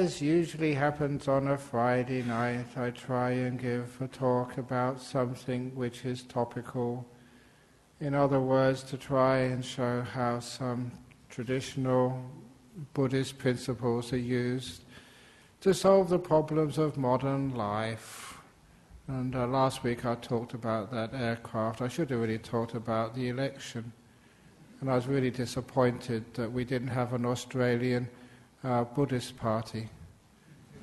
as usually happens on a Friday night, I try and give a talk about something which is topical. In other words, to try and show how some traditional Buddhist principles are used to solve the problems of modern life. And last week I talked about that aircraft. I should have really talked about the election. And I was really disappointed that we didn't have an Australian Buddhist party.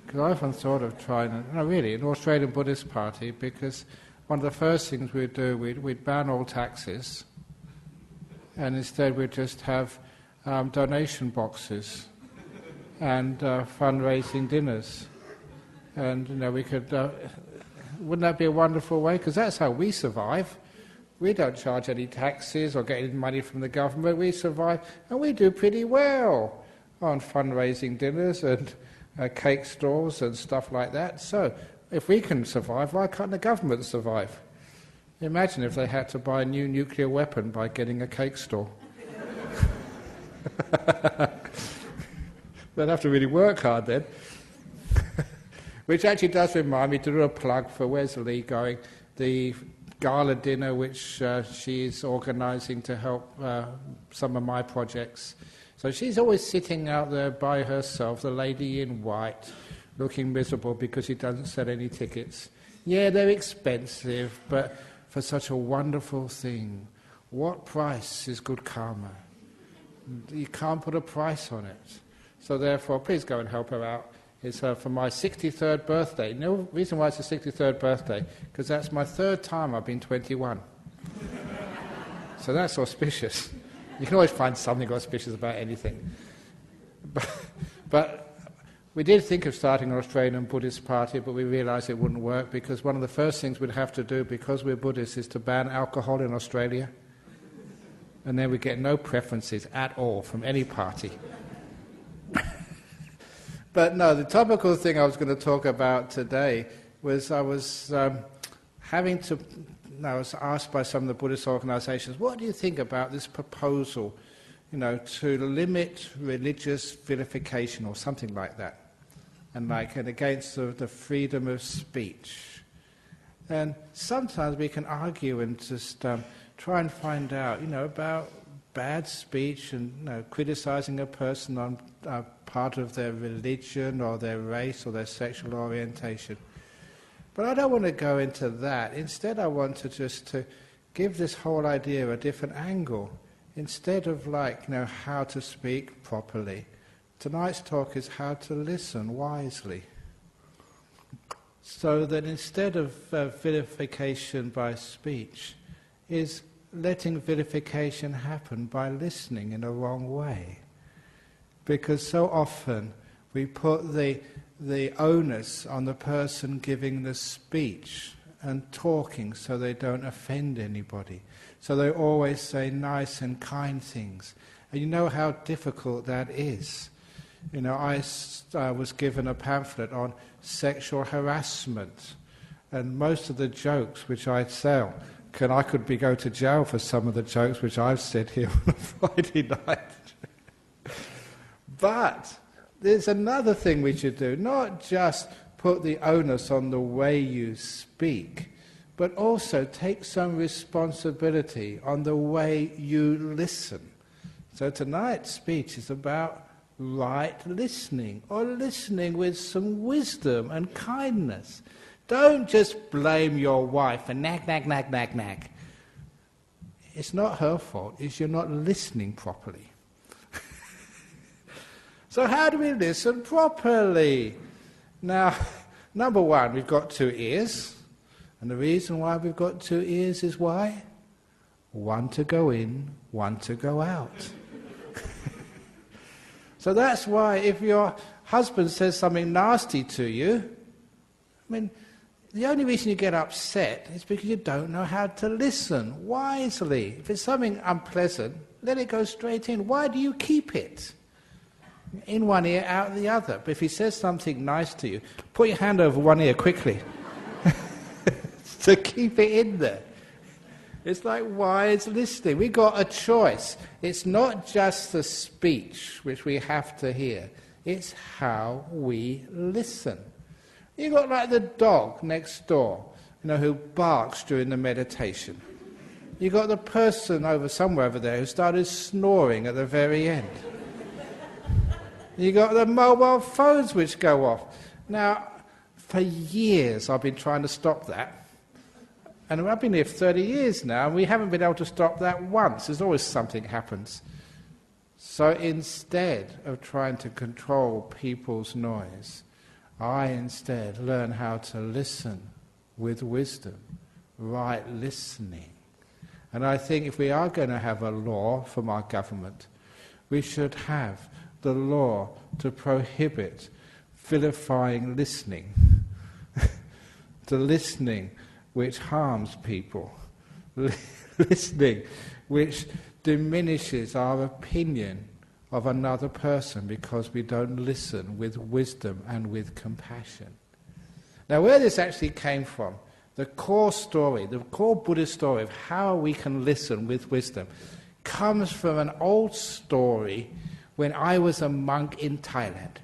Because I often thought of trying, an Australian Buddhist party, because one of the first things we'd do, we'd ban all taxes, and instead we'd just have donation boxes and fundraising dinners. And we could, wouldn't that be a wonderful way? Because that's how we survive. We don't charge any taxes or get any money from the government. We survive, and we do pretty well on fundraising dinners and cake stalls and stuff like that. So, if we can survive, why can't the government survive? Imagine if they had to buy a new nuclear weapon by getting a cake stall. They'd have to really work hard then. Which actually does remind me to do a plug for where's Lee going, the gala dinner which she's organising to help some of my projects. So she's always sitting out there by herself, the lady in white, looking miserable because she doesn't sell any tickets. Yeah, they're expensive, but for such a wonderful thing, what price is good karma? You can't put a price on it. So therefore, please go and help her out. It's for my 63rd birthday. No reason why it's the 63rd birthday, because that's my third time I've been 21. So that's auspicious. You can always find something auspicious about anything. But we did think of starting an Australian Buddhist party, but we realised it wouldn't work, because one of the first things we'd have to do, because we're Buddhists, is to ban alcohol in Australia. And then we get no preferences at all from any party. But no, the topical thing I was going to talk about today was I was asked by some of the Buddhist organisations, what do you think about this proposal, to limit religious vilification or something like that, and against the freedom of speech? And sometimes we can argue and just try and find out, about bad speech and criticising a person on part of their religion or their race or their sexual orientation. But I don't want to go into that. Instead, I want to just give this whole idea a different angle. Instead of how to speak properly, tonight's talk is how to listen wisely. So that instead of vilification by speech, is letting vilification happen by listening in a wrong way. Because so often we put the onus on the person giving the speech and talking so they don't offend anybody. So they always say nice and kind things. And you know how difficult that is. I was given a pamphlet on sexual harassment, and most of the jokes which I tell, I could go to jail for some of the jokes which I've said here on a Friday night. But there's another thing we should do, not just put the onus on the way you speak, but also take some responsibility on the way you listen. So tonight's speech is about right listening, or listening with some wisdom and kindness. Don't just blame your wife and nag, nag, nag, nag, nag. It's not her fault, it's you're not listening properly. So how do we listen properly? Now, number one, we've got two ears. And the reason why we've got two ears is why? One to go in, one to go out. So that's why if your husband says something nasty to you, the only reason you get upset is because you don't know how to listen wisely. If it's something unpleasant, let it go straight in. Why do you keep it? In one ear, out the other. But if he says something nice to you, put your hand over one ear quickly to keep it in there. It's like wise listening. We've got a choice. It's not just the speech which we have to hear. It's how we listen. You got like the dog next door, who barks during the meditation. You got the person somewhere over there who started snoring at the very end. You got the mobile phones which go off. Now, for years I've been trying to stop that. And I've been here for 30 years now, and we haven't been able to stop that once. There's always something happens. So instead of trying to control people's noise, I instead learn how to listen with wisdom, right listening. And I think if we are going to have a law from our government, we should have the law to prohibit vilifying listening, the listening which harms people, listening which diminishes our opinion of another person because we don't listen with wisdom and with compassion. Now, where this actually came from, the core story, the core Buddhist story of how we can listen with wisdom, comes from an old story when I was a monk in Thailand.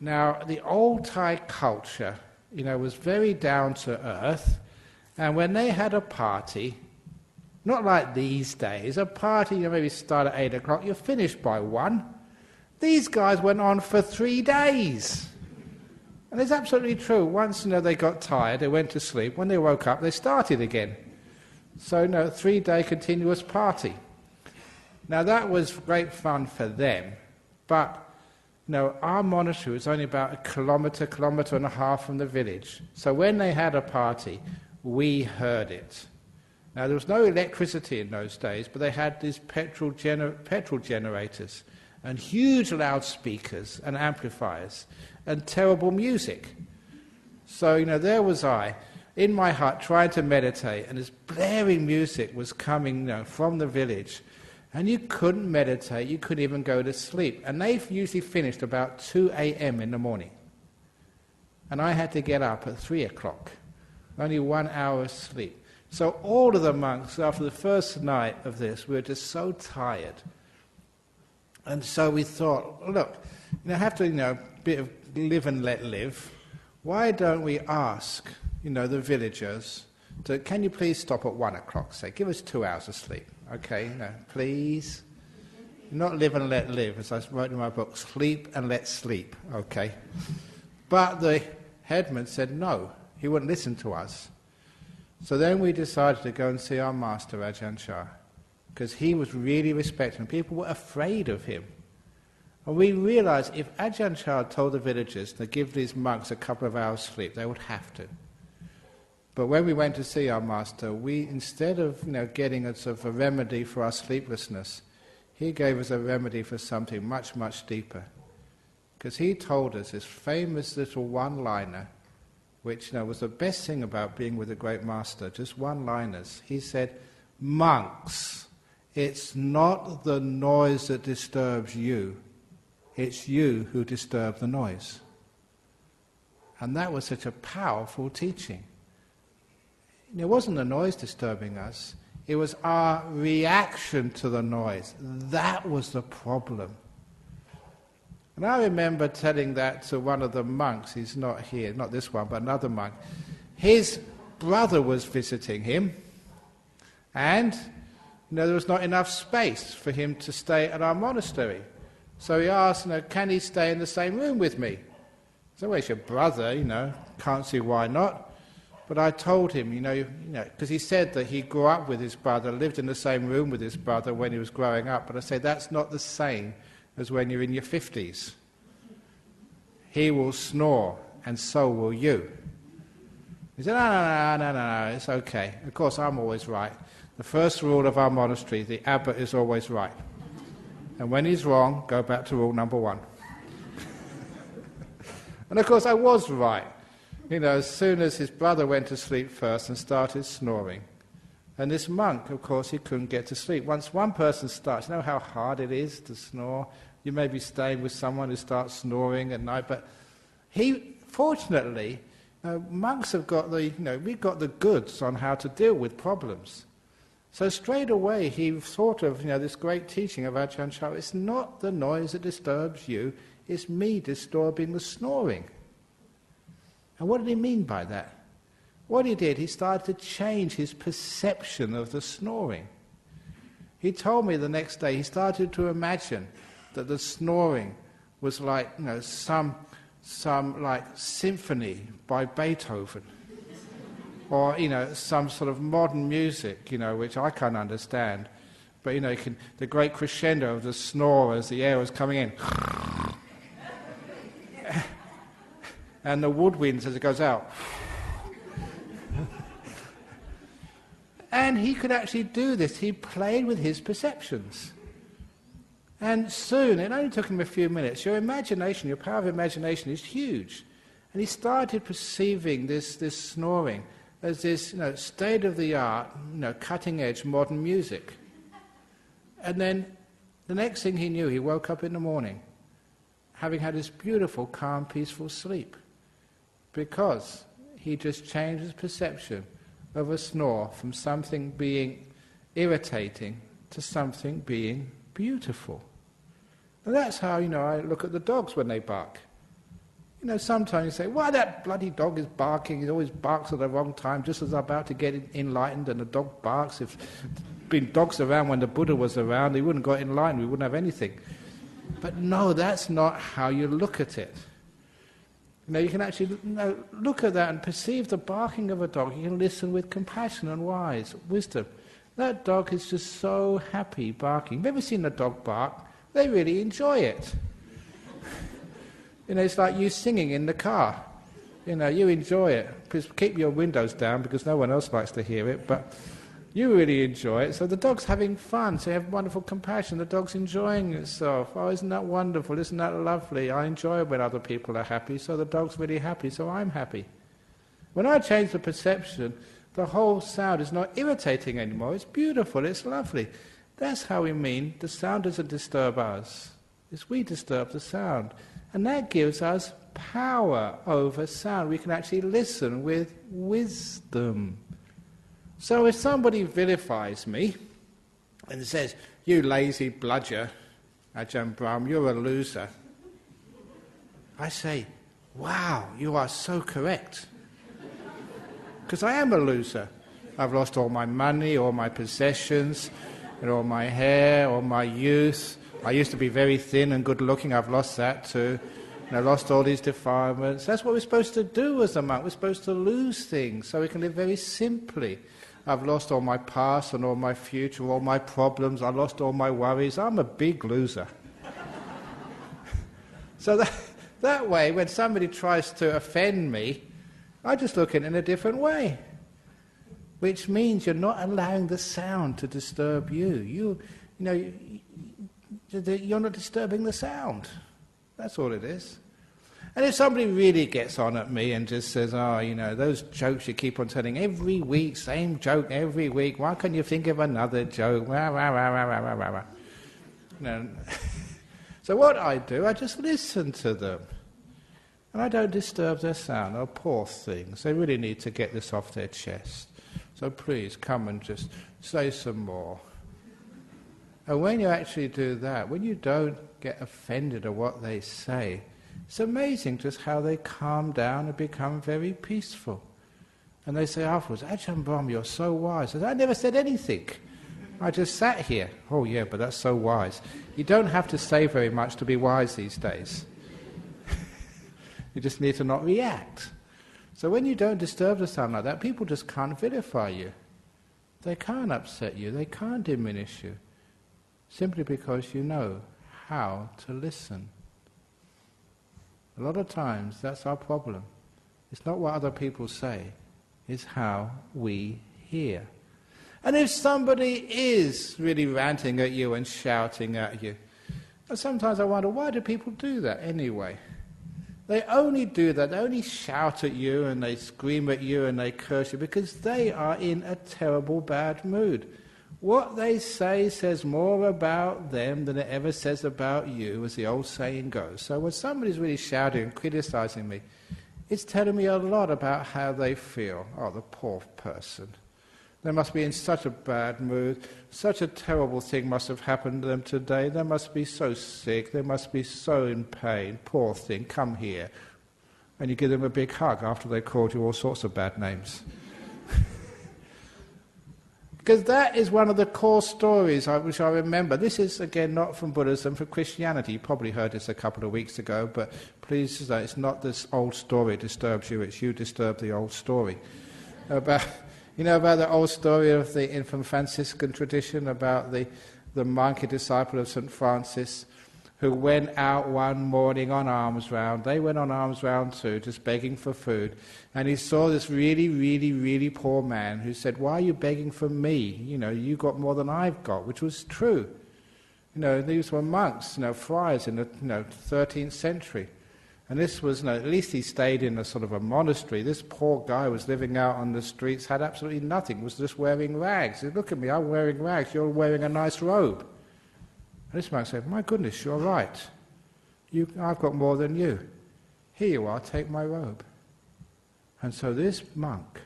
Now, the old Thai culture, was very down to earth, and when they had a party, not like these days, a party maybe start at 8 o'clock, you're finished by 1. These guys went on for 3 days. And it's absolutely true. Once they got tired, they went to sleep. When they woke up, they started again. So 3-day continuous party. Now that was great fun for them, but our monastery was only about a kilometre and a half from the village. So when they had a party, we heard it. Now there was no electricity in those days, but they had these petrol generators and huge loudspeakers and amplifiers and terrible music. So there was I in my hut trying to meditate, and this blaring music was coming from the village, and you couldn't meditate, you couldn't even go to sleep. And they usually finished about 2 a.m. in the morning, and I had to get up at 3 o'clock, only 1 hour of sleep. So all of the monks, after the first night of this, we were just so tired. And so we thought, look, have to, bit of live and let live. Why don't we ask, the villagers, can you please stop at 1 o'clock, say, give us 2 hours of sleep, okay, please. Not live and let live, as I wrote in my book, sleep and let sleep, okay. But the headman said no, he wouldn't listen to us. So then we decided to go and see our master, Ajahn Chah, because he was really respected, and people were afraid of him. And we realized if Ajahn Chah told the villagers to give these monks a couple of hours sleep, they would have to. But when we went to see our master, we, instead of getting a sort of a remedy for our sleeplessness, he gave us a remedy for something much, much deeper. Because he told us this famous little one-liner, which was the best thing about being with a great master, just one-liners. He said, monks, it's not the noise that disturbs you, it's you who disturb the noise. And that was such a powerful teaching. It wasn't the noise disturbing us, it was our reaction to the noise. That was the problem. And I remember telling that to one of the monks, he's not here, not this one, but another monk. His brother was visiting him, and there was not enough space for him to stay at our monastery. So he asked, can he stay in the same room with me? So, well, it's your brother, can't see why not. But I told him, because he said that he grew up with his brother, lived in the same room with his brother when he was growing up. But I said, that's not the same as when you're in your 50s. He will snore, and so will you. He said, no, it's okay. Of course, I'm always right. The first rule of our monastery, the abbot is always right. And when he's wrong, go back to rule number 1. And of course, I was right. As soon as his brother went to sleep first and started snoring. And this monk, of course, he couldn't get to sleep. Once one person starts, how hard it is to snore? You may be staying with someone who starts snoring at night, but fortunately, monks have got we've got the goods on how to deal with problems. So straight away, he thought of, this great teaching of Ajahn Chah, it's not the noise that disturbs you, it's me disturbing the snoring. And what did he mean by that? What he did, he started to change his perception of the snoring. He told me the next day he started to imagine that the snoring was like, some like symphony by Beethoven, or some sort of modern music, which I can't understand. But the great crescendo of the snore as the air was coming in, and the woodwinds as it goes out. And he could actually do this. He played with his perceptions. And soon, it only took him a few minutes, your imagination, your power of imagination is huge. And he started perceiving this snoring as this state-of-the-art, cutting-edge modern music. And then the next thing he knew, he woke up in the morning, having had this beautiful, calm, peaceful sleep, because he just changed his perception of a snore from something being irritating to something being beautiful. And that's how, I look at the dogs when they bark. Sometimes you say, why that bloody dog is barking, he always barks at the wrong time, just as I'm about to get enlightened, and the dog barks. If there'd been dogs around when the Buddha was around, he wouldn't have got enlightened, we wouldn't have anything. But no, that's not how you look at it. You can actually look at that and perceive the barking of a dog. You can listen with compassion and wisdom. That dog is just so happy barking. You've ever seen a dog bark? They really enjoy it. It's like you singing in the car. You enjoy it. Please keep your windows down because no one else likes to hear it, but you really enjoy it. So the dog's having fun, so you have wonderful compassion. The dog's enjoying itself. Oh, isn't that wonderful? Isn't that lovely? I enjoy it when other people are happy, so the dog's really happy, so I'm happy. When I change the perception, the whole sound is not irritating anymore. It's beautiful, it's lovely. That's how we mean the sound doesn't disturb us. It's we disturb the sound. And that gives us power over sound. We can actually listen with wisdom. So if somebody vilifies me and says, you lazy bludger, Ajahn Brahm, you're a loser, I say, wow, you are so correct. Because I am a loser. I've lost all my money, all my possessions, and all my hair, all my youth. I used to be very thin and good looking, I've lost that too. And I lost all these defilements. That's what we're supposed to do as a monk. We're supposed to lose things so we can live very simply. I've lost all my past and all my future, all my problems. I lost all my worries. I'm a big loser. So that way, when somebody tries to offend me, I just look at it in a different way. Which means you're not allowing the sound to disturb you. You're not disturbing the sound. That's all it is. And if somebody really gets on at me and just says, those jokes you keep on telling every week, same joke every week, why can't you think of another joke? So what I do, I just listen to them. And I don't disturb their sound. Oh, poor things. They really need to get this off their chest. So please, come and just say some more. And when you actually do that, when you don't get offended at what they say, it's amazing just how they calm down and become very peaceful. And they say afterwards, Ajahn Brahm, you're so wise. I said, I never said anything. I just sat here. Oh yeah, but that's so wise. You don't have to say very much to be wise these days. You just need to not react. So when you don't disturb the sound like that, people just can't vilify you. They can't upset you. They can't diminish you. Simply because you know how to listen. A lot of times that's our problem. It's not what other people say, it's how we hear. And if somebody is really ranting at you and shouting at you, sometimes I wonder, why do people do that anyway? They only do that, they only shout at you and they scream at you and they curse you because they are in a terrible bad mood. What they say says more about them than it ever says about you, as the old saying goes. So when somebody's really shouting and criticizing me, it's telling me a lot about how they feel. Oh, the poor person. They must be in such a bad mood. Such a terrible thing must have happened to them today. They must be so sick. They must be so in pain. Poor thing, come here. And you give them a big hug after they called you all sorts of bad names. Because that is one of the core stories which I remember. This is, again, not from Buddhism, from Christianity. You probably heard this a couple of weeks ago, but please, it's not this old story that disturbs you, it's you disturb the old story. You know about the old story from Franciscan tradition about the monk, a disciple of St. Francis, who went out one morning on alms round. They went on alms round too, just begging for food. And he saw this really, really, really poor man who said, "Why are you begging for me? You got more than I've got," which was true. These were monks, friars in the 13th century. And this was, at least he stayed in a sort of a monastery. This poor guy was living out on the streets, had absolutely nothing, was just wearing rags. He said, "Look at me, I'm wearing rags, you're wearing a nice robe." And this monk said, "My goodness, you're right. I've got more than you. Here you are, take my robe." And so this monk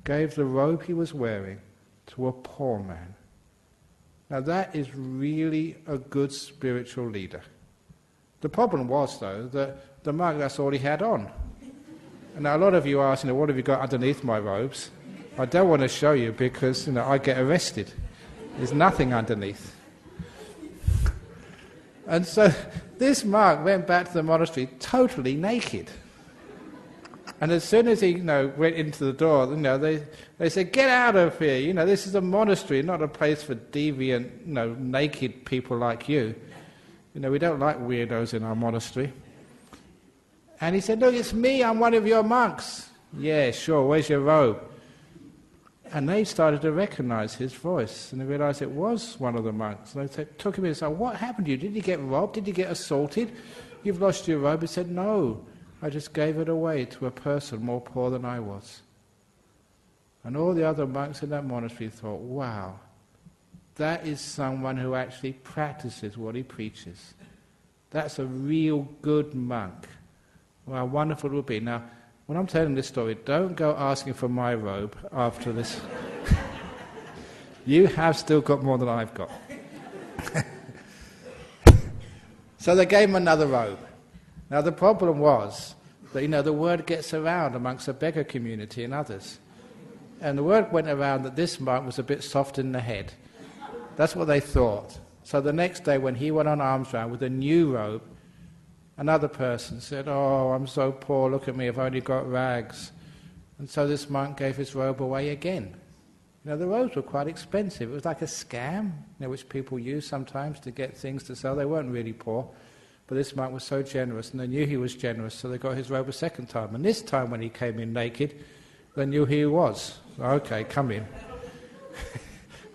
gave the robe he was wearing to a poor man. Now that is really a good spiritual leader. The problem was, though, that the monk, that's all he had on. And now a lot of you are asking, "What have you got underneath my robes?" I don't want to show you because I get arrested. There's nothing underneath. And so this monk went back to the monastery totally naked. And as soon as he went into the door, they said, "Get out of here, this is a monastery, not a place for deviant, naked people like you. We don't like weirdos in our monastery." And he said, "Look, it's me, I'm one of your monks." "Yeah, sure, where's your robe?" And they started to recognize his voice, and they realized it was one of the monks. And they took him in and said, "What happened to you? Did you get robbed? Did you get assaulted? You've lost your robe." He said, "No, I just gave it away to a person more poor than I was." And all the other monks in that monastery thought, "Wow, that is someone who actually practices what he preaches. That's a real good monk. How wonderful it would be." Now, when I'm telling this story, don't go asking for my robe after this. You have still got more than I've got. So they gave him another robe. Now the problem was that, the word gets around amongst the beggar community and others. And the word went around that this monk was a bit soft in the head. That's what they thought. So the next day when he went on alms round with a new robe, another person said, "Oh, I'm so poor, look at me, I've only got rags." And so this monk gave his robe away again. The robes were quite expensive. It was like a scam, which people use sometimes to get things to sell. They weren't really poor. But this monk was so generous, and they knew he was generous, so they got his robe a second time. And this time when he came in naked, they knew who he was. "Okay, come in.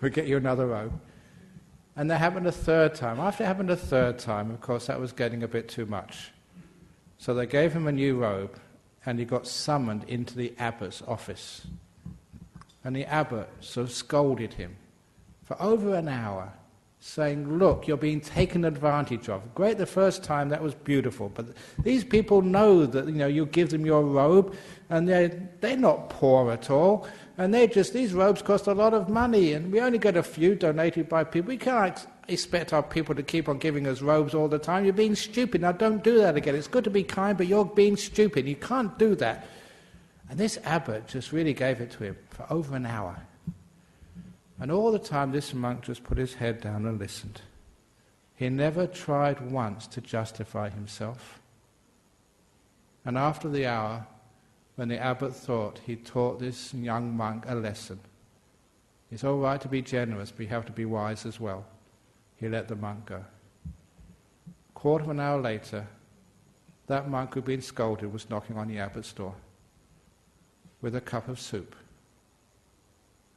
We'll get you another robe." And that happened a third time. After it happened a third time, of course, that was getting a bit too much. So they gave him a new robe, and he got summoned into the abbot's office. And the abbot sort of scolded him for over an hour, saying, "Look, you're being taken advantage of. Great the first time, that was beautiful, but these people know that you give them your robe, and they're not poor at all, and these robes cost a lot of money, and we only get a few donated by people. We can't expect our people to keep on giving us robes all the time. You're being stupid. Now don't do that again. It's good to be kind, but you're being stupid. You can't do that." And this abbot just really gave it to him for over an hour. And all the time this monk just put his head down and listened. He never tried once to justify himself. And after the hour, when the abbot thought he taught this young monk a lesson, it's all right to be generous, but you have to be wise as well, he let the monk go. Quarter of an hour later, that monk who'd been scolded was knocking on the abbot's door with a cup of soup.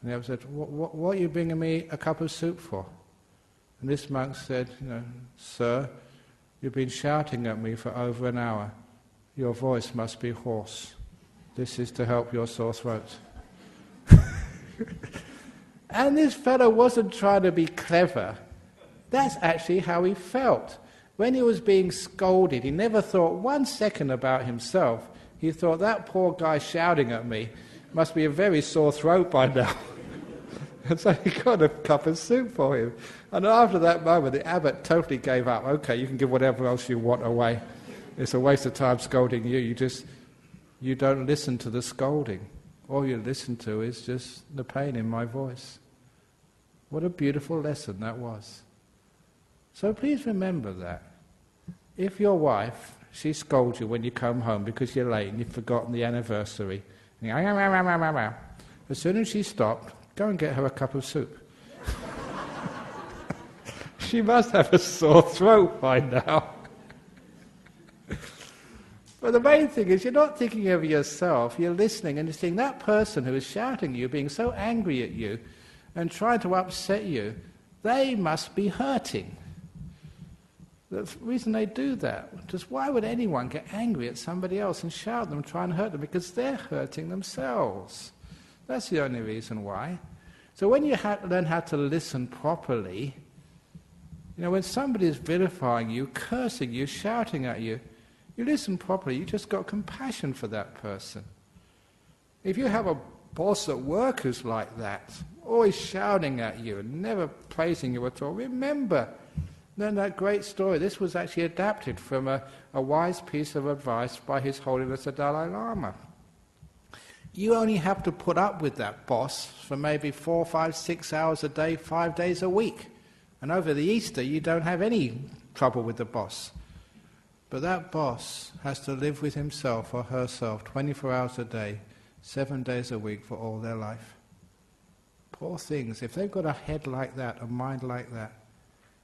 And the abbot said, what are you bringing me a cup of soup for?" And this monk said, "Sir, you've been shouting at me for over an hour. Your voice must be hoarse. This is to help your sore throat." And this fellow wasn't trying to be clever. That's actually how he felt. When he was being scolded, he never thought 1 second about himself. He thought, that poor guy shouting at me must be a very sore throat by now. And so he got a cup of soup for him. And after that moment, the abbot totally gave up. Okay, you can give whatever else you want away. It's a waste of time scolding you. You don't listen to the scolding. All you listen to is just the pain in my voice. What a beautiful lesson that was. So please remember that. If your wife, she scolds you when you come home because you're late and you've forgotten the anniversary, and as soon as she stopped, go and get her a cup of soup. She must have a sore throat by now. But the main thing is you're not thinking of yourself, you're listening and you're seeing that person who is shouting at you, being so angry at you and trying to upset you, they must be hurting. The reason they do that, just why would anyone get angry at somebody else and shout at them and try and hurt them? Because they're hurting themselves. That's the only reason why. So when you learn how to listen properly, when somebody is vilifying you, cursing you, shouting at you, you listen properly, you just got compassion for that person. If you have a boss at work who's like that, always shouting at you and never praising you at all, remember, then that great story, this was actually adapted from a wise piece of advice by His Holiness the Dalai Lama. You only have to put up with that boss for maybe 4, 5, 6 hours a day, 5 days a week. And over the Easter, you don't have any trouble with the boss. But that boss has to live with himself or herself 24 hours a day, 7 days a week for all their life. Poor things. If they've got a head like that, a mind like that,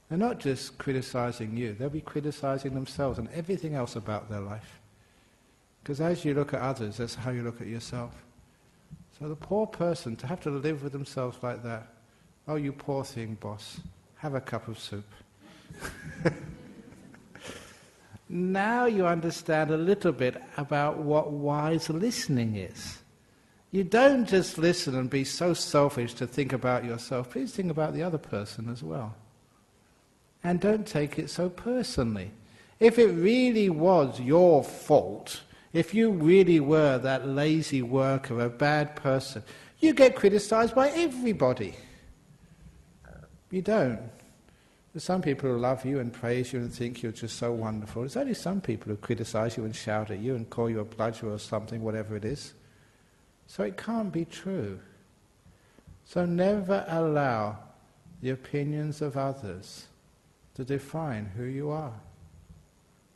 they're not just criticizing you, they'll be criticizing themselves and everything else about their life. Because as you look at others, that's how you look at yourself. So the poor person, to have to live with themselves like that, oh, you poor thing, boss, have a cup of soup. Now you understand a little bit about what wise listening is. You don't just listen and be so selfish to think about yourself. Please think about the other person as well. And don't take it so personally. If it really was your fault, if you really were that lazy worker, a bad person, you get criticized by everybody. You don't. There's some people who love you and praise you and think you're just so wonderful. There's only some people who criticize you and shout at you and call you a bludger or something, whatever it is. So it can't be true. So never allow the opinions of others to define who you are.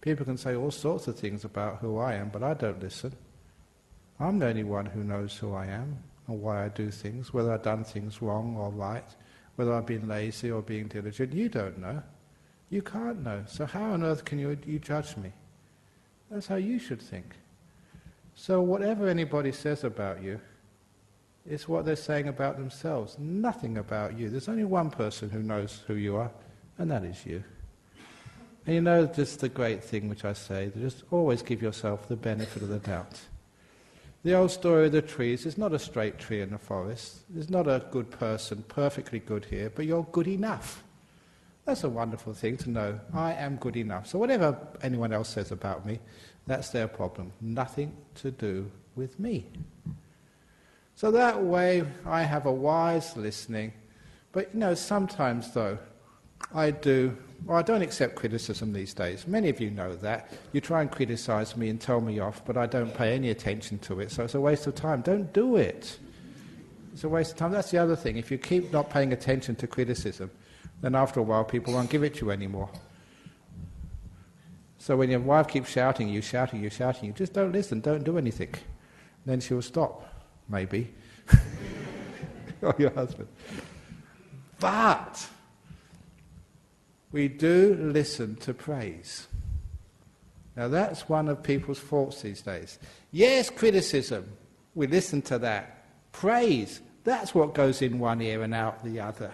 People can say all sorts of things about who I am, but I don't listen. I'm the only one who knows who I am and why I do things, whether I've done things wrong or right, whether I've been lazy or being diligent. You don't know. You can't know. So how on earth can you judge me? That's how you should think. So whatever anybody says about you is what they're saying about themselves, nothing about you. There's only one person who knows who you are, and that is you. And just the great thing which I say, just always give yourself the benefit of the doubt. The old story of the trees, there's not a straight tree in the forest. There's not a good person, perfectly good here, but you're good enough. That's a wonderful thing to know. I am good enough. So whatever anyone else says about me, that's their problem. Nothing to do with me. So that way I have a wise listening. But sometimes though, I don't accept criticism these days. Many of you know that. You try and criticize me and tell me off, but I don't pay any attention to it, so it's a waste of time. Don't do it. It's a waste of time. That's the other thing. If you keep not paying attention to criticism, then after a while people won't give it to you anymore. So when your wife keeps shouting you, just don't listen, don't do anything. Then she'll stop, maybe. Or your husband. But we do listen to praise. Now that's one of people's faults these days. Yes, criticism, we listen to that. Praise, that's what goes in one ear and out the other.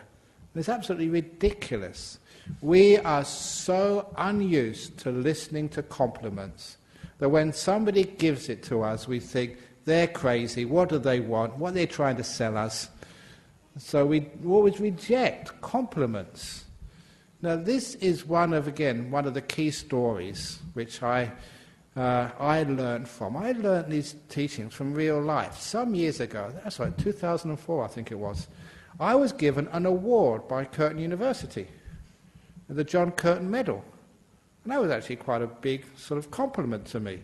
It's absolutely ridiculous. We are so unused to listening to compliments that when somebody gives it to us, we think, they're crazy, what do they want, what are they trying to sell us? So we always reject compliments. Now this is one of the key stories which I learned from. I learned these teachings from real life. Some years ago, that's right, 2004 I think it was, I was given an award by Curtin University, the John Curtin Medal. And that was actually quite a big sort of compliment to me.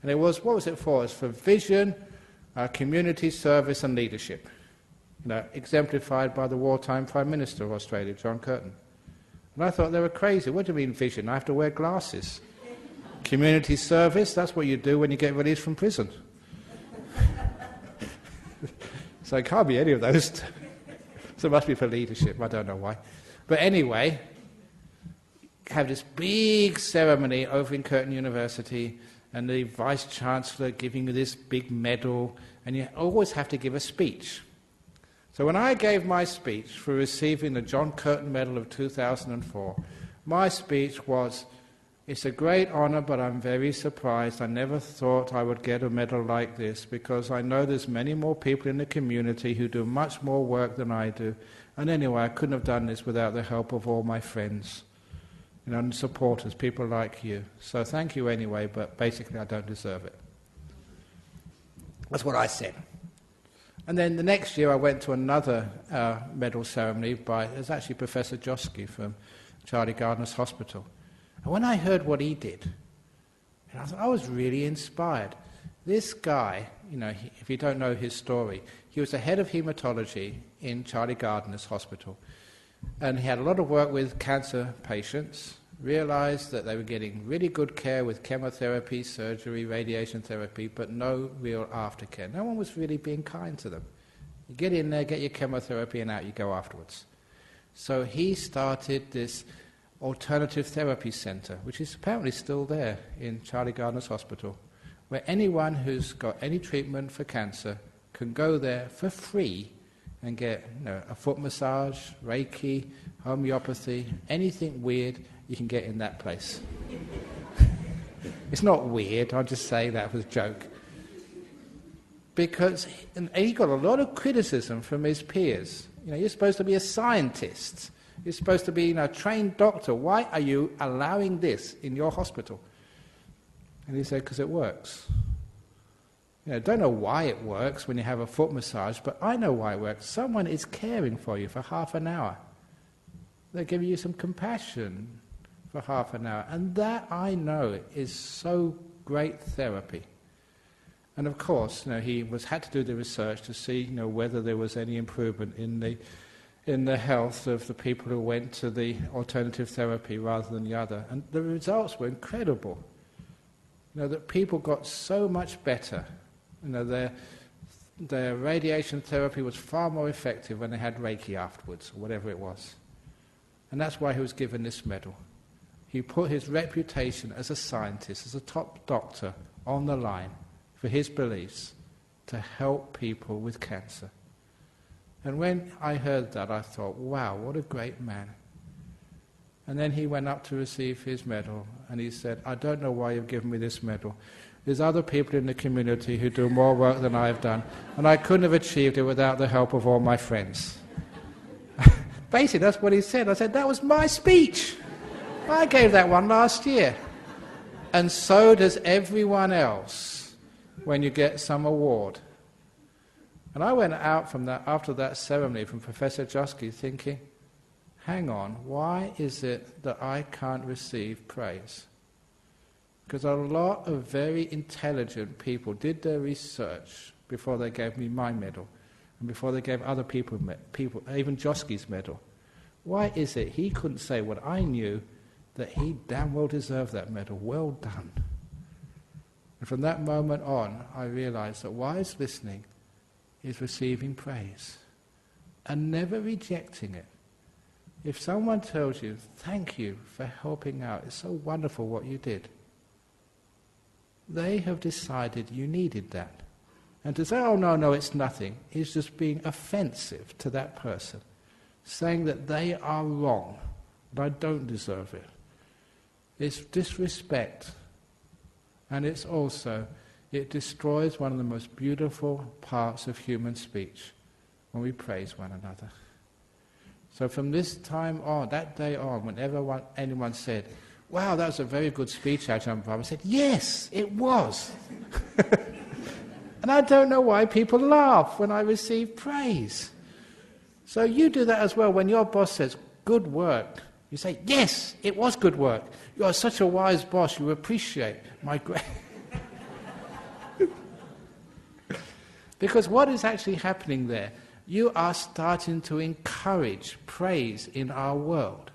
And it was, what was it for? It was for vision, community service and leadership. Exemplified by the wartime Prime Minister of Australia, John Curtin. And I thought they were crazy. What do you mean vision? I have to wear glasses. Community service, that's what you do when you get released from prison. So it can't be any of those. So it must be for leadership, I don't know why. But anyway, have this big ceremony over in Curtin University, and the Vice-Chancellor giving you this big medal, and you always have to give a speech. So when I gave my speech for receiving the John Curtin Medal of 2004, my speech was, "It's a great honour, but I'm very surprised. I never thought I would get a medal like this, because I know there's many more people in the community who do much more work than I do. And anyway, I couldn't have done this without the help of all my friends, and supporters, people like you. So thank you anyway, but basically I don't deserve it." That's what I said. And then the next year I went to another medal ceremony it was actually Professor Josky from Charlie Gardner's Hospital. And when I heard what he did, I was really inspired. This guy, if you don't know his story, he was the head of haematology in Charlie Gardner's Hospital. And he had a lot of work with cancer patients, realized that they were getting really good care with chemotherapy, surgery, radiation therapy, but no real aftercare. No one was really being kind to them. You get in there, get your chemotherapy, and out you go afterwards. So he started this alternative therapy centre, which is apparently still there in Charlie Gardner's Hospital, where anyone who's got any treatment for cancer can go there for free and get a foot massage, Reiki, homeopathy, anything weird you can get in that place. It's not weird, I'll just say that was a joke. Because he got a lot of criticism from his peers. You're supposed to be a scientist. You're supposed to be a trained doctor. Why are you allowing this in your hospital? And he said, because it works. Don't know why it works when you have a foot massage, but I know why it works. Someone is caring for you for half an hour. They're giving you some compassion for half an hour. And that, I know, is so great therapy. And of course, he had to do the research to see, whether there was any improvement in the health of the people who went to the alternative therapy rather than the other. And the results were incredible. That people got so much better. Their radiation therapy was far more effective when they had Reiki afterwards, or whatever it was. And that's why he was given this medal. He put his reputation as a scientist, as a top doctor, on the line for his beliefs to help people with cancer. And when I heard that, I thought, wow, what a great man. And then he went up to receive his medal, and he said, "I don't know why you've given me this medal. There's other people in the community who do more work than I've done, and I couldn't have achieved it without the help of all my friends." Basically, that's what he said. I said, that was my speech. I gave that one last year. And so does everyone else when you get some award. And I went out from that after that ceremony from Professor Josky thinking, hang on, why is it that I can't receive praise? Because a lot of very intelligent people did their research before they gave me my medal, and before they gave other people, even Josky's medal. Why is it he couldn't say what I knew, that he damn well deserved that medal? Well done. And from that moment on, I realized that wise listening is receiving praise and never rejecting it. If someone tells you, thank you for helping out, it's so wonderful what you did, they have decided you needed that. And to say, oh no, it's nothing, is just being offensive to that person, saying that they are wrong, that I don't deserve it. It's disrespect, and it's also, it destroys one of the most beautiful parts of human speech, when we praise one another. So from this time on, that day on, whenever anyone said, wow, that was a very good speech, Ajahn Brahmavamso, I said, yes, it was. And I don't know why people laugh when I receive praise. So you do that as well. When your boss says, good work, you say, yes, it was good work. You are such a wise boss, you appreciate my great... Because what is actually happening there? You are starting to encourage praise in our world.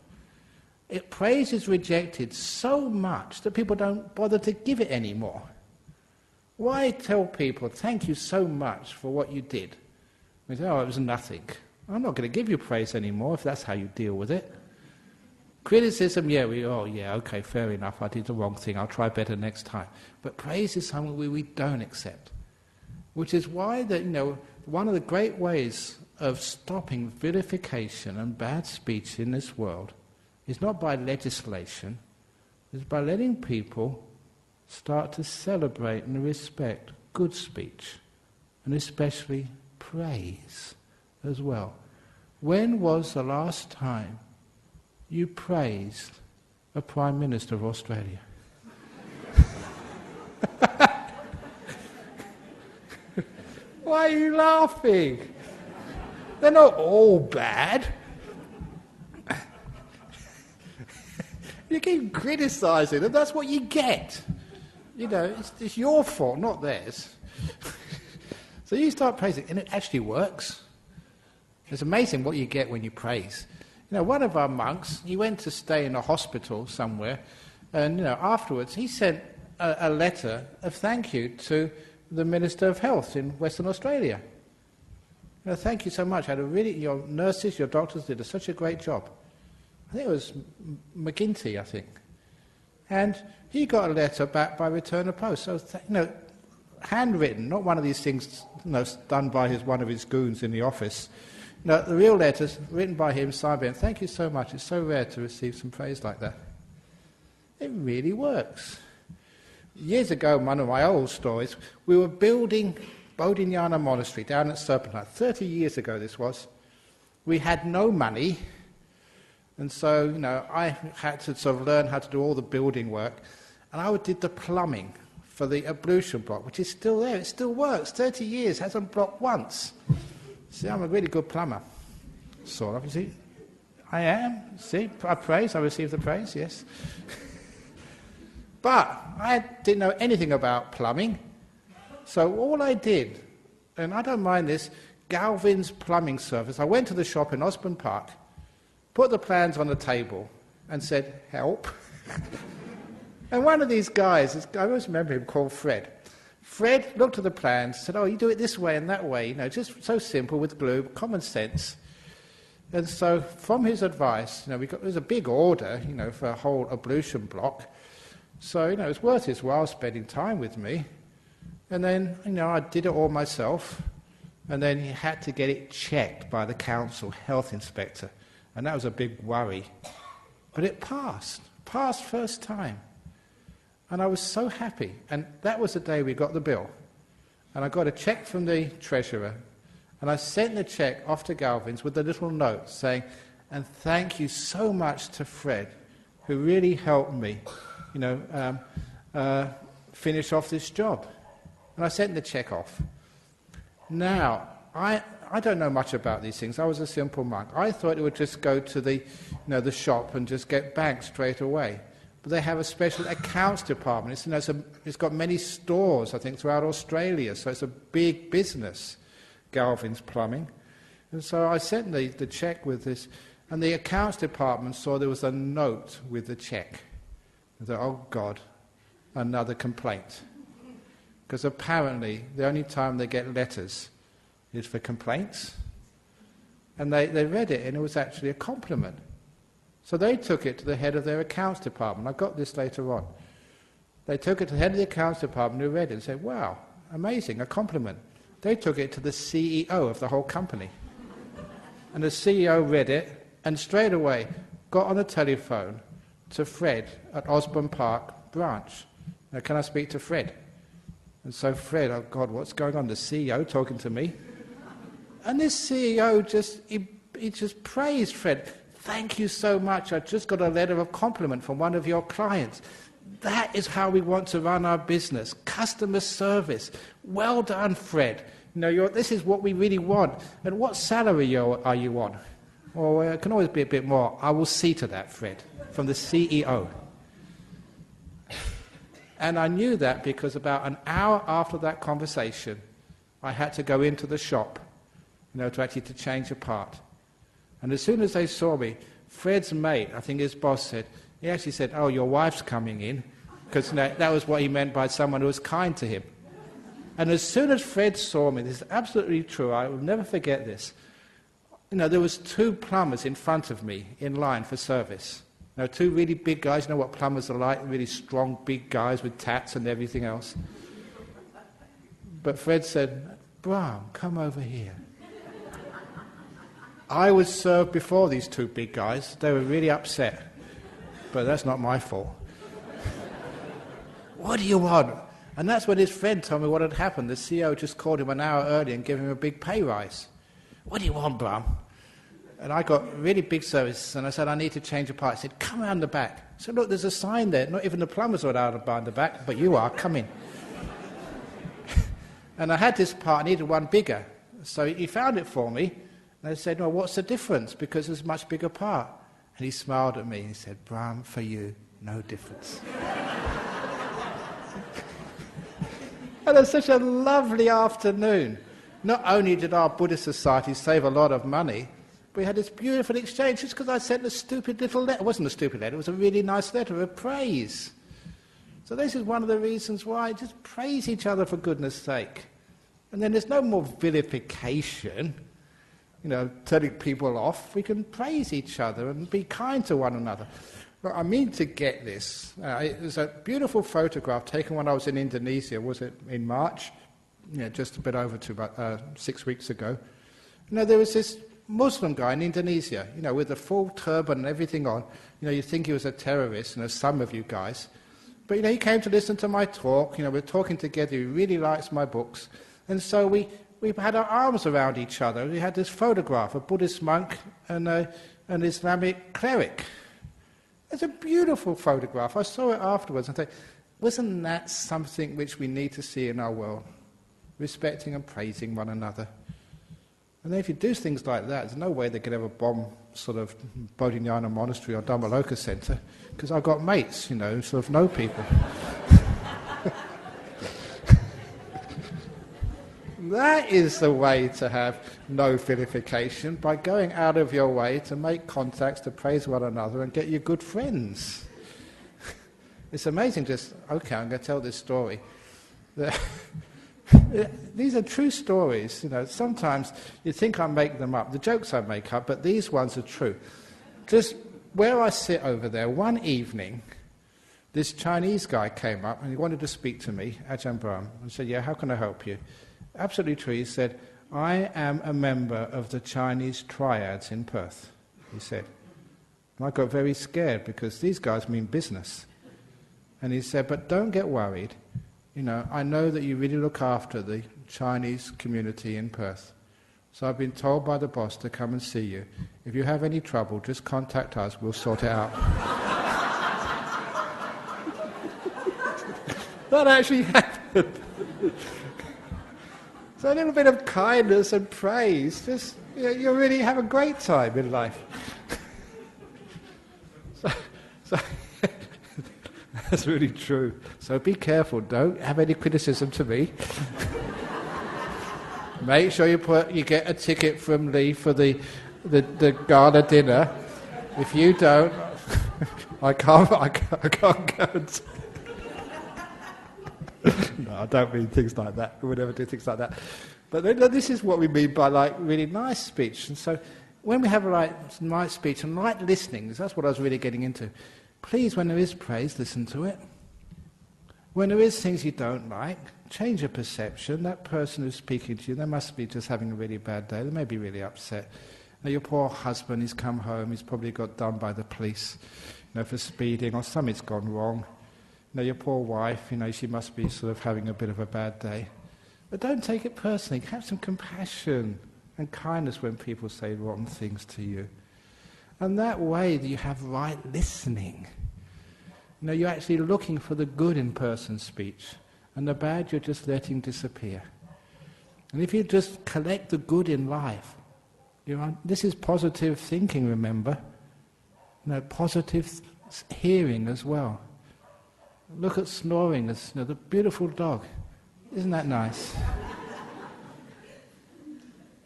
Praise is rejected so much that people don't bother to give it anymore. Why tell people, thank you so much for what you did? We say, oh, it was nothing. I'm not going to give you praise anymore if that's how you deal with it. Criticism, okay, fair enough, I did the wrong thing, I'll try better next time. But praise is something we don't accept. Which is why one of the great ways of stopping vilification and bad speech in this world is not by legislation, it's by letting people start to celebrate and respect good speech, and especially praise as well. When was the last time you praised a Prime Minister of Australia? Why are you laughing? They're not all bad. You keep criticising them, that's what you get. It's your fault, not theirs. So you start praising, and it actually works. It's amazing what you get when you praise. One of our monks, he went to stay in a hospital somewhere, and afterwards he sent a letter of thank you to the Minister of Health in Western Australia. Thank you so much. Your nurses, your doctors did such a great job. I think it was McGuinty, I think. And he got a letter back by return of post. So, handwritten, not one of these things done by one of his goons in the office. The real letters written by him, signed by him. Thank you so much. It's so rare to receive some praise like that. It really works. Years ago, one of my old stories, we were building Bodhinyana Monastery down at Serpentine. 30 years ago this was. We had no money, and so I had to sort of learn how to do all the building work, and I did the plumbing for the ablution block, which is still there. It still works. 30 years, hasn't blocked once. See, I'm a really good plumber. Sort of, you see. I am. See, I praise, I receive the praise, yes. But I didn't know anything about plumbing, so all I did, and I don't mind this, Galvin's plumbing service, I went to the shop in Osborne Park, put the plans on the table, and said, help. And one of these guys, I always remember him, called Fred. Fred looked at the plans, said, oh, you do it this way and that way, just so simple with glue, common sense. And so from his advice, it was a big order, for a whole ablution block. So, it was worth his while spending time with me. And then, I did it all myself. And then he had to get it checked by the council health inspector. And that was a big worry. But it passed first time. And I was so happy. And that was the day we got the bill. And I got a cheque from the treasurer. And I sent the cheque off to Galvin's with a little note saying, and thank you so much to Fred, who really helped me finish off this job. And I sent the cheque off. Now, I don't know much about these things. I was a simple monk. I thought it would just go to the shop and just get banked straight away. But they have a special accounts department. It's got many stores, I think, throughout Australia, so it's a big business, Galvin's Plumbing. And so I sent the cheque with this, and the accounts department saw there was a note with the cheque. I thought, oh God, another complaint. Because apparently the only time they get letters is for complaints. And they read it, and it was actually a compliment. So they took it to the head of their accounts department. I got this later on. They took it to the head of the accounts department who read it and said, wow, amazing, a compliment. They took it to the CEO of the whole company. And the CEO read it and straight away got on the telephone to Fred at Osborne Park branch. Now, can I speak to Fred? And so Fred, oh God, what's going on? The CEO talking to me? And this CEO he just praised Fred. Thank you so much. I just got a letter of compliment from one of your clients. That is how we want to run our business. Customer service. Well done, Fred. This is what we really want. And what salary are you on? Or it can always be a bit more. I will see to that, Fred, from the CEO. And I knew that because about an hour after that conversation, I had to go into the shop, to change a part. And as soon as they saw me, Fred's mate, I think his boss he actually said, "Oh, your wife's coming in," because that was what he meant by someone who was kind to him. And as soon as Fred saw me, this is absolutely true, I will never forget this. There was 2 plumbers in front of me in line for service. 2 really big guys, you know what plumbers are like, really strong, big guys with tats and everything else. But Fred said, "Brahm, come over here." I was served before these 2 big guys. They were really upset. But that's not my fault. "What do you want?" And that's when his friend told me what had happened. The CEO just called him an hour early and gave him a big pay rise. "What do you want, Brahm?" And I got really big service, and I said, "I need to change a part." He said, "Come around the back." I said, "Look, there's a sign there. Not even the plumbers are allowed around the back, but you are. Come in." And I had this part, I needed one bigger. So he found it for me, and I said, "Well, what's the difference? Because there's a much bigger part." And he smiled at me and he said, "Brahm, for you, no difference." And it was such a lovely afternoon. Not only did our Buddhist society save a lot of money, we had this beautiful exchange just because I sent a stupid little letter. It wasn't a stupid letter, it was a really nice letter of praise. So this is one of the reasons why, just praise each other for goodness sake. And then there's no more vilification, turning people off. We can praise each other and be kind to one another. But I mean to get this. It was a beautiful photograph taken when I was in Indonesia, was it in March? Just a bit over about 6 weeks ago. There was this Muslim guy in Indonesia, with the full turban and everything on. You think he was a terrorist, some of you guys. But, he came to listen to my talk. We're talking together. He really likes my books. And so we had our arms around each other. We had this photograph, a Buddhist monk and an Islamic cleric. It's a beautiful photograph. I saw it afterwards and thought, wasn't that something which we need to see in our world? Respecting and praising one another. And then if you do things like that, there's no way they could ever bomb sort of Bodhinyana Monastery or Dhammaloka Centre, because I've got mates, who sort of know people. That is the way to have no vilification, by going out of your way to make contacts, to praise one another and get you good friends. It's amazing I'm going to tell this story. These are true stories. Sometimes you think I make them up, the jokes I make up, but these ones are true. Just where I sit over there, one evening, this Chinese guy came up and he wanted to speak to me, Ajahn Brahmavamso, and said, "Yeah, how can I help you?" Absolutely true. He said, "I am a member of the Chinese triads in Perth," he said. And I got very scared because these guys mean business. And he said, "But don't get worried. I know that you really look after the Chinese community in Perth. So I've been told by the boss to come and see you. If you have any trouble, just contact us, we'll sort it out." That actually happened. So a little bit of kindness and praise, just you really have a great time in life. So that's really true. So be careful, don't have any criticism to me. Make sure you get a ticket from Lee for the gala dinner. If you don't, I can't go. No, I don't mean things like that. We would never do things like that. But this is what we mean by really nice speech. And so when we have nice speech and light listening, that's what I was really getting into. Please, when there is praise, listen to it. When there is things you don't like, change your perception. That person who's speaking to you, they must be just having a really bad day. They may be really upset. Now, your poor husband, he's come home, he's probably got done by the police, for speeding, or something's gone wrong. Your poor wife, she must be sort of having a bit of a bad day. But don't take it personally. Have some compassion and kindness when people say rotten things to you. And that way you have right listening. You're actually looking for the good in person's speech, and the bad you're just letting disappear. And if you just collect the good in life, this is positive thinking, remember? Positive hearing as well. Look at Snoring, the beautiful dog. Isn't that nice?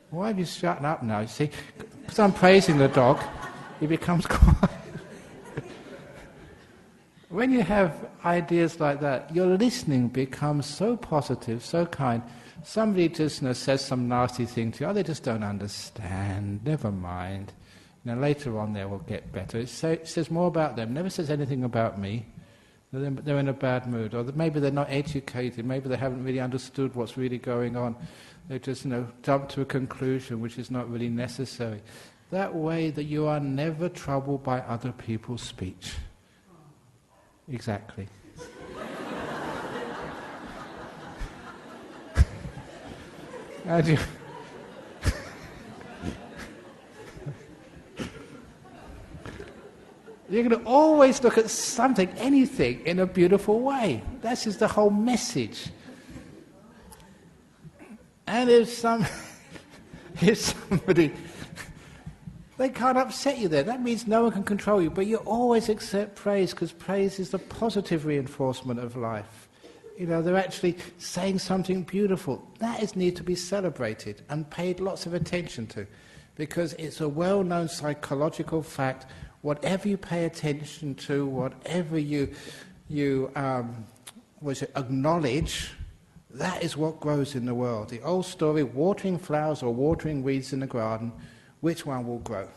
Why have you shut up now? You see, because I'm praising the dog, he becomes quiet. When you have ideas like that, your listening becomes so positive, so kind. Somebody just says some nasty thing to you, they just don't understand, never mind. Later on they will get better. It says more about them, never says anything about me. They're in a bad mood, or maybe they're not educated, maybe they haven't really understood what's really going on. They just jump to a conclusion which is not really necessary. That way that you are never troubled by other people's speech. Exactly. You're going to always look at something, anything, in a beautiful way. That's just the whole message. And if somebody, they can't upset you there. That means no one can control you. But you always accept praise, because praise is the positive reinforcement of life. They're actually saying something beautiful. That needs to be celebrated and paid lots of attention to, because it's a well-known psychological fact. Whatever you pay attention to, whatever you acknowledge, that is what grows in the world. The old story, watering flowers or watering weeds in the garden, which one will grow?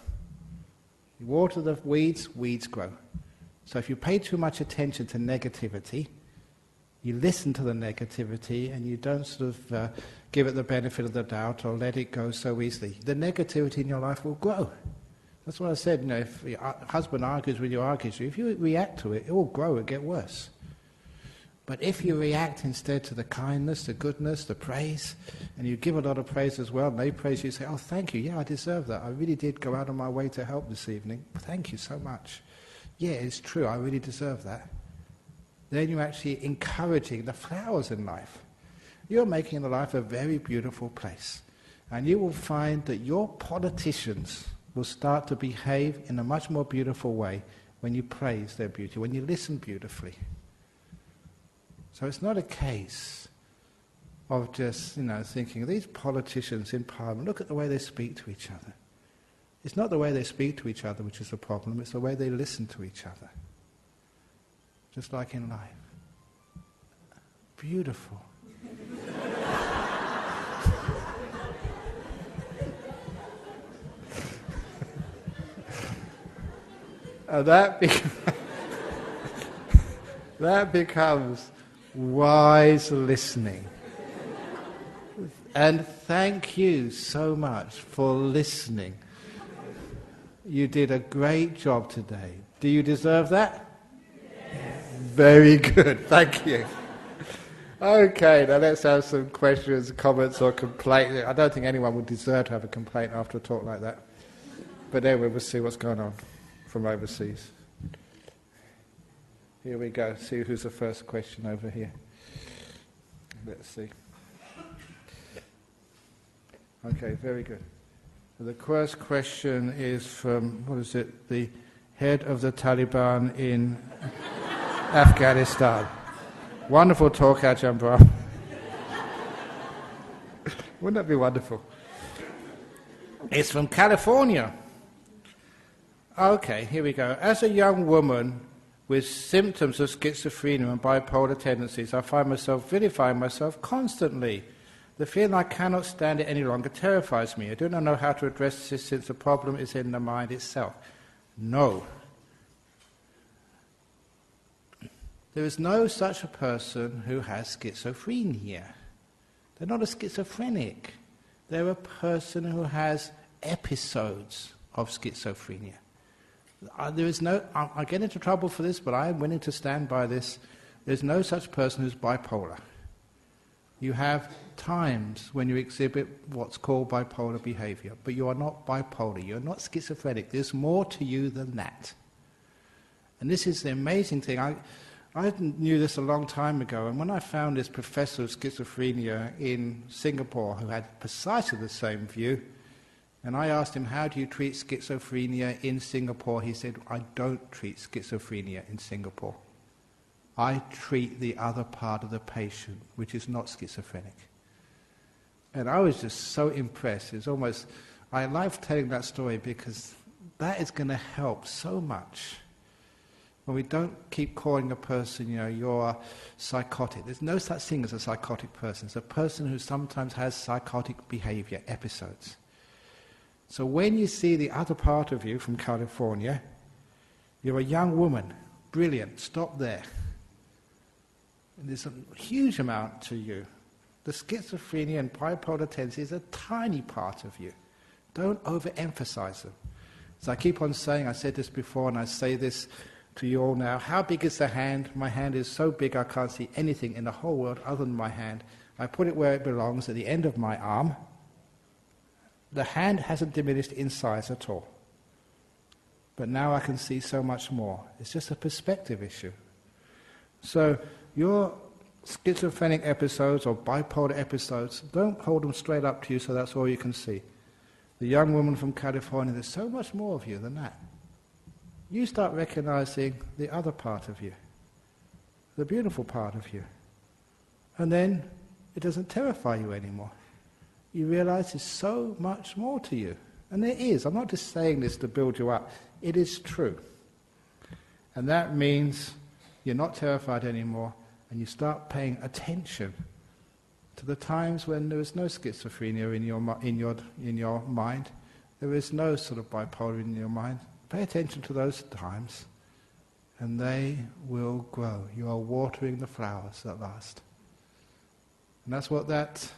You water the weeds, weeds grow. So if you pay too much attention to negativity, you listen to the negativity and you don't give it the benefit of the doubt or let it go so easily, the negativity in your life will grow. That's what I said, if your husband argues with you, if you react to it, it will grow and get worse. But if you react instead to the kindness, the goodness, the praise, and you give a lot of praise as well, and they praise you, say, oh, thank you, yeah, I deserve that. I really did go out of my way to help this evening. Thank you so much. Yeah, it's true, I really deserve that. Then you're actually encouraging the flowers in life. You're making the life a very beautiful place. And you will find that your politicians will start to behave in a much more beautiful way when you praise their beauty, when you listen beautifully. So it's not a case of just, thinking, these politicians in Parliament, look at the way they speak to each other. It's not the way they speak to each other which is the problem, it's the way they listen to each other. Just like in life. Beautiful. That becomes wise listening. And thank you so much for listening. You did a great job today. Do you deserve that? Yes. Very good, thank you. Okay, now let's have some questions, comments or complaints. I don't think anyone would deserve to have a complaint after a talk like that. But anyway, we'll see what's going on from overseas. Here we go. See who's the first question over here. Let's see. Okay, very good. So the first question is from, the head of the Taliban in Afghanistan. Wonderful talk, Ajahn Brahmavamso. Wouldn't that be wonderful? It's from California. Okay, here we go. As a young woman with symptoms of schizophrenia and bipolar tendencies, I find myself vilifying myself constantly. The feeling I cannot stand it any longer terrifies me. I do not know how to address this since the problem is in the mind itself. No. There is no such a person who has schizophrenia. They're not a schizophrenic. They're a person who has episodes of schizophrenia. There is no, I get into trouble for this, but I am willing to stand by this. There's no such person who's bipolar. You have times when you exhibit what's called bipolar behavior, but you are not bipolar, you're not schizophrenic. There's more to you than that. And this is the amazing thing. I knew this a long time ago, and when I found this professor of schizophrenia in Singapore who had precisely the same view, and I asked him, how do you treat schizophrenia in Singapore? He said, I don't treat schizophrenia in Singapore. I treat the other part of the patient, which is not schizophrenic. And I was just so impressed. It's almost, I love telling that story because that is going to help so much. When we don't keep calling a person, you're psychotic. There's no such thing as a psychotic person. It's a person who sometimes has psychotic behavior episodes. So when you see the other part of you from California, you're a young woman, brilliant, stop there. And there's a huge amount to you. The schizophrenia and bipolar tendency is a tiny part of you. Don't overemphasize them. So I keep on saying, I said this before and I say this to you all now, how big is the hand? My hand is so big I can't see anything in the whole world other than my hand. I put it where it belongs, at the end of my arm. The hand hasn't diminished in size at all. But now I can see so much more. It's just a perspective issue. So your schizophrenic episodes or bipolar episodes, don't hold them straight up to you so that's all you can see. The young woman from California, there's so much more of you than that. You start recognizing the other part of you, the beautiful part of you. And then it doesn't terrify you anymore. You realize there's so much more to you. And there is. I'm not just saying this to build you up. It is true. And that means you're not terrified anymore, and you start paying attention to the times when there is no schizophrenia in your mind. There is no sort of bipolar in your mind. Pay attention to those times, and they will grow. You are watering the flowers at last. And that's what that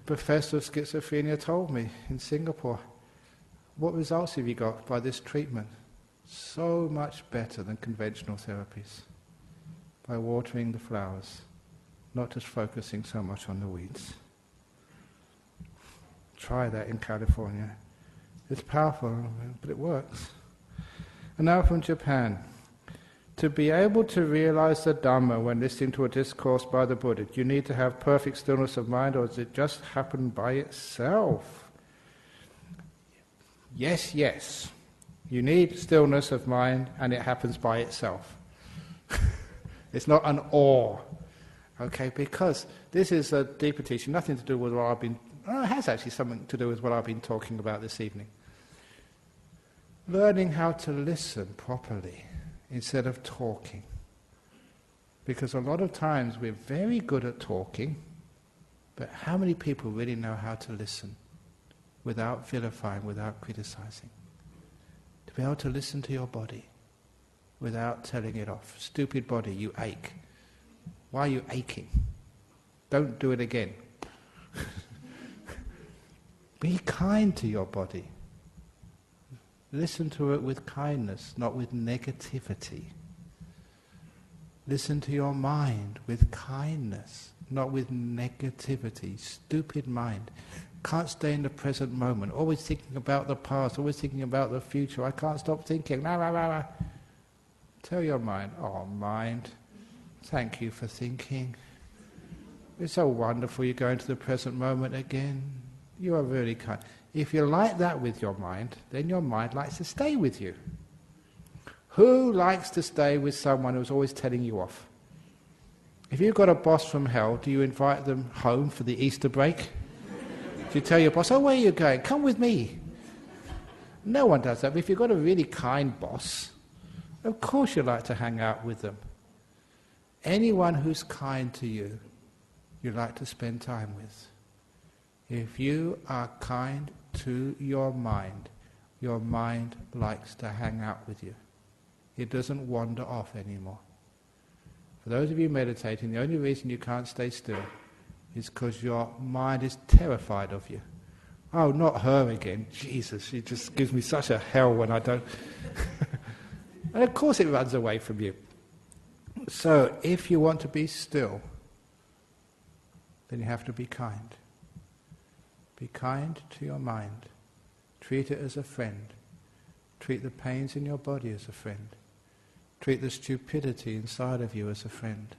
professor of schizophrenia told me in Singapore. What results have you got by this treatment? So much better than conventional therapies. By watering the flowers, not just focusing so much on the weeds. Try that in California. It's powerful, but it works. And now from Japan. To be able to realize the Dhamma when listening to a discourse by the Buddha, do you need to have perfect stillness of mind, or does it just happen by itself? Yes, yes. You need stillness of mind, and it happens by itself. It's not an or. Okay, because this is a deeper teaching, nothing to do with what I've been... Oh, it has actually something to do with what I've been talking about this evening. Learning how to listen properly instead of talking. Because a lot of times we're very good at talking, but how many people really know how to listen without vilifying, without criticizing? To be able to listen to your body without telling it off. Stupid body, you ache. Why are you aching? Don't do it again. Be kind to your body. Listen to it with kindness, not with negativity. Listen to your mind with kindness, not with negativity. Stupid mind. Can't stay in the present moment. Always thinking about the past, always thinking about the future. I can't stop thinking. La, la, la, la. Tell your mind, oh mind, thank you for thinking. It's so wonderful you're going to the present moment again. You are really kind. If you're like that with your mind, then your mind likes to stay with you. Who likes to stay with someone who's always telling you off? If you've got a boss from hell, do you invite them home for the Easter break? Do you tell your boss, oh, where are you going? Come with me. No one does that. But if you've got a really kind boss, of course you like to hang out with them. Anyone who's kind to you, you like to spend time with. If you are kind to your mind likes to hang out with you. It doesn't wander off anymore. For those of you meditating, the only reason you can't stay still is because your mind is terrified of you. Oh, not her again. Jesus, she just gives me such a hell when I don't... And of course it runs away from you. So, if you want to be still, then you have to be kind. Be kind to your mind. Treat it as a friend. Treat the pains in your body as a friend. treat the stupidity inside of you as a friend.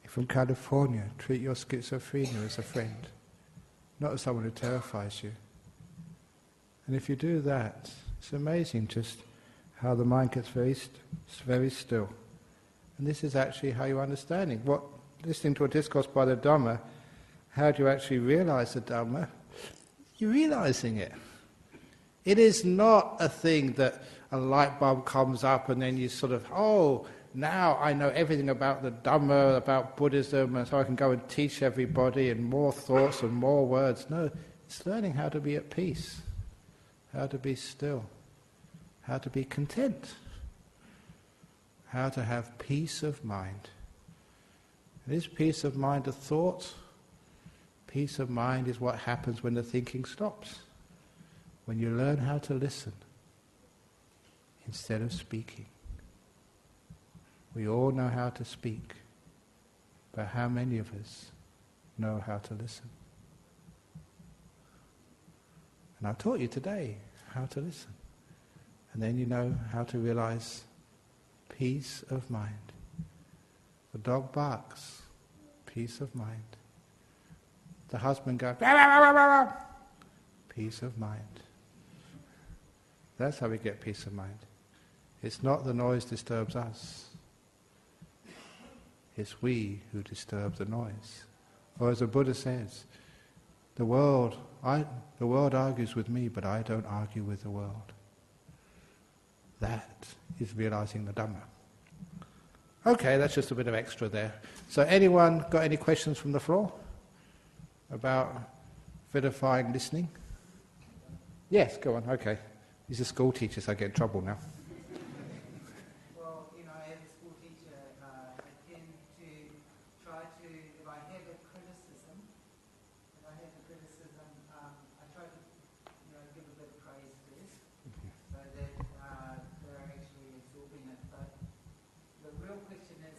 If from California, treat your schizophrenia as a friend, not as someone who terrifies you. And if you do that, it's amazing just how the mind gets very still. And this is actually how you're understanding. Listening to a discourse by the Dhamma, how do you actually realize the Dhamma? You're realizing it. It is not a thing that a light bulb comes up and then you sort of, oh, now I know everything about the Dhamma, about Buddhism, and so I can go and teach everybody and more thoughts and more words. No, it's learning how to be at peace, how to be still, how to be content, how to have peace of mind. And is peace of mind a thought? Peace of mind is what happens when the thinking stops, when you learn how to listen instead of speaking. We all know how to speak, but how many of us know how to listen? And I taught you today how to listen. And then you know how to realize peace of mind. The dog barks, peace of mind. The husband goes, "Bah, bah, bah, bah, bah." Peace of mind. That's how we get peace of mind. It's not the noise disturbs us. It's we who disturb the noise. Or as the Buddha says, the world argues with me, but I don't argue with the world. That is realizing the Dhamma. Okay, that's just a bit of extra there. So anyone got any questions from the floor about vilifying listening? Yes, go on, okay. These are school teachers, I get in trouble now. Well, as a school teacher, I tend to try to, if I have a criticism, I try to, give a bit of praise first, so that they're actually absorbing it. But the real question is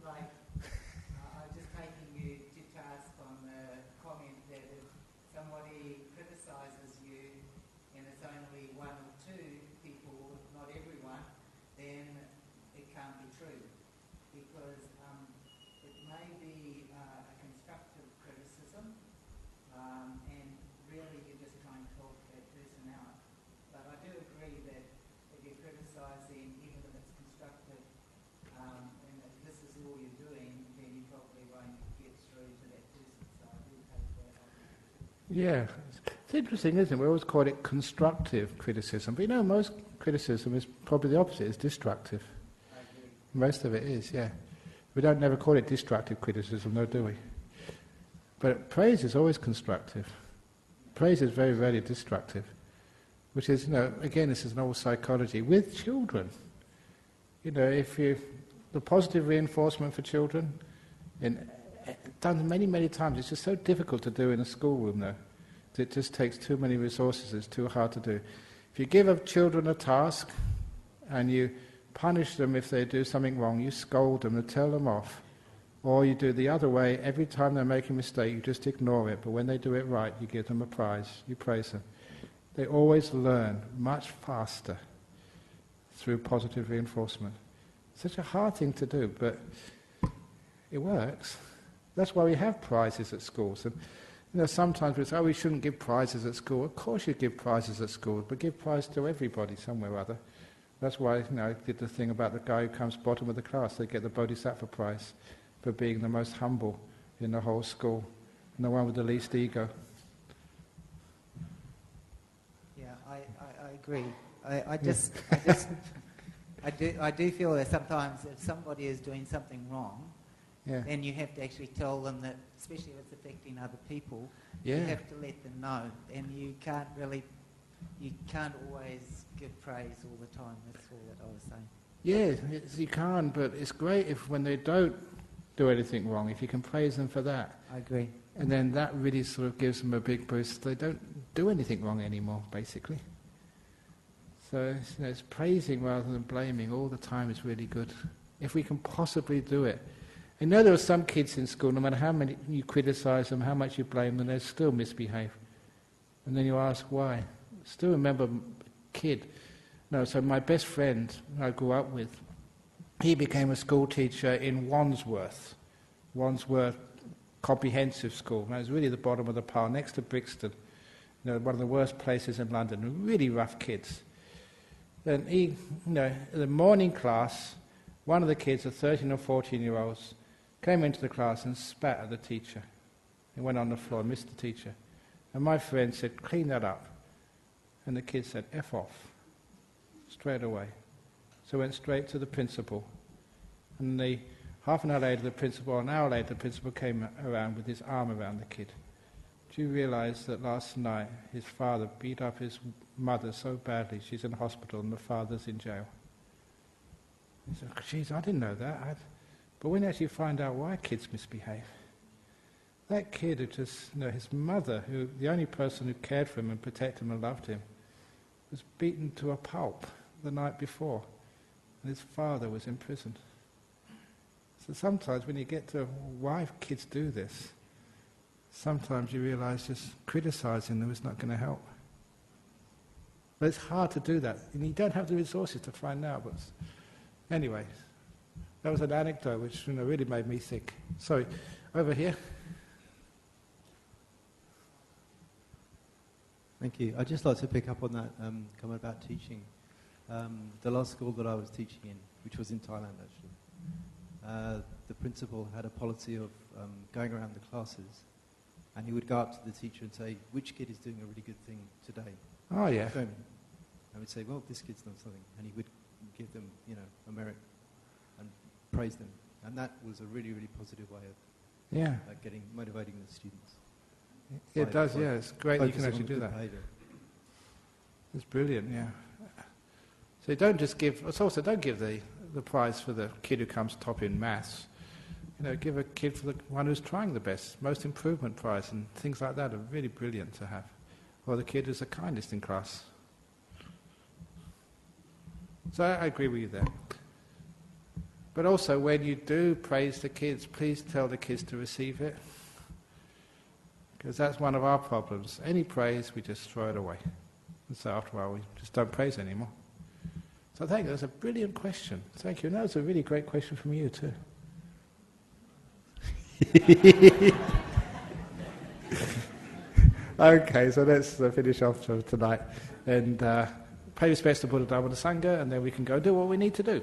like, I'm just taking you to task on the comment that if somebody criticizes you and it's only one or two people, not everyone, then it can't be true. Because it may be a constructive criticism, and really you're just trying to help that person out. But I do agree that if you're criticizing, even if it's constructive, and if this is all you're doing, then you probably won't get through to that person. So I do take that on. Yeah, it's interesting, isn't it? We always call it constructive criticism, but most criticism is probably the opposite, it's destructive. I agree. Most of it is, yeah. We don't never call it destructive criticism, no, do we? But praise is always constructive. Praise is very rarely destructive, which is, again, this is an old psychology with children. The positive reinforcement for children, done many, many times, it's just so difficult to do in a schoolroom, though. It just takes too many resources, it's too hard to do. If you give children a task and you punish them if they do something wrong, you scold them and tell them off. Or you do the other way, every time they make a mistake you just ignore it, but when they do it right you give them a prize, you praise them. They always learn much faster through positive reinforcement. It's such a hard thing to do, but it works. That's why we have prizes at schools. And sometimes we say, we shouldn't give prizes at school. Of course you give prizes at school, but give prizes to everybody somewhere or other. That's why I did the thing about the guy who comes bottom of the class. They get the Bodhisattva prize for being the most humble in the whole school and the one with the least ego. Yeah, I agree. I do feel that sometimes if somebody is doing something wrong, then you have to actually tell them that, especially if it's affecting other people, you have to let them know. And you can't always give praise all the time. That's all that I was saying. Yeah, you can, but it's great if when they don't do anything wrong, if you can praise them for that. I agree. And then that really sort of gives them a big boost. They don't do anything wrong anymore, basically. So it's praising rather than blaming all the time is really good. If we can possibly do it. I know there are some kids in school, no matter how many you criticize them, how much you blame them, they still misbehave. And then you ask why. Still remember a kid, No, so my best friend I grew up with, he became a school teacher in Wandsworth Comprehensive School. It was really the bottom of the pile, next to Brixton. One of the worst places in London, really rough kids. And he, in the morning class, one of the kids, the 13 or 14-year-olds, came into the class and spat at the teacher. He went on the floor and missed the teacher. And my friend said, clean that up. And the kid said, F off, straight away. So went straight to the principal. And half an hour later, an hour later, the principal came around with his arm around the kid. Do you realise that last night his father beat up his mother so badly she's in hospital and the father's in jail? He said, geez, I didn't know that. But when you actually find out why kids misbehave, that kid who just, his mother, who the only person who cared for him and protected him and loved him, was beaten to a pulp the night before, and his father was in prison. So sometimes when you get to why kids do this, sometimes you realise just criticising them is not going to help. But it's hard to do that, and you don't have the resources to find out. But anyway, that was an anecdote which really made me think. Sorry, over here. Thank you. I'd just like to pick up on that comment about teaching. The last school that I was teaching in, which was in Thailand actually, the principal had a policy of going around the classes, and he would go up to the teacher and say, which kid is doing a really good thing today? Oh, yeah. Show me. I would say, well, this kid's done something. And he would give them, a merit and praise them. And that was a really, really positive way of motivating the students. It does, yeah. It's great that you can actually do that. Behavior. It's brilliant, yeah. So don't give the prize for the kid who comes top in maths. Give a kid for the one who's trying the best, most improvement prize, and things like that are really brilliant to have. Or the kid who's the kindest in class. So I agree with you there. But also, when you do praise the kids, please tell the kids to receive it. Because that's one of our problems. Any praise, we just throw it away. And so after a while, we just don't praise anymore. So thank you. That's a brilliant question. Thank you. And that was a really great question from you too. Okay, so let's finish off for tonight. And pay respects to Buddha, Dhamma and Sangha, and then we can go do what we need to do.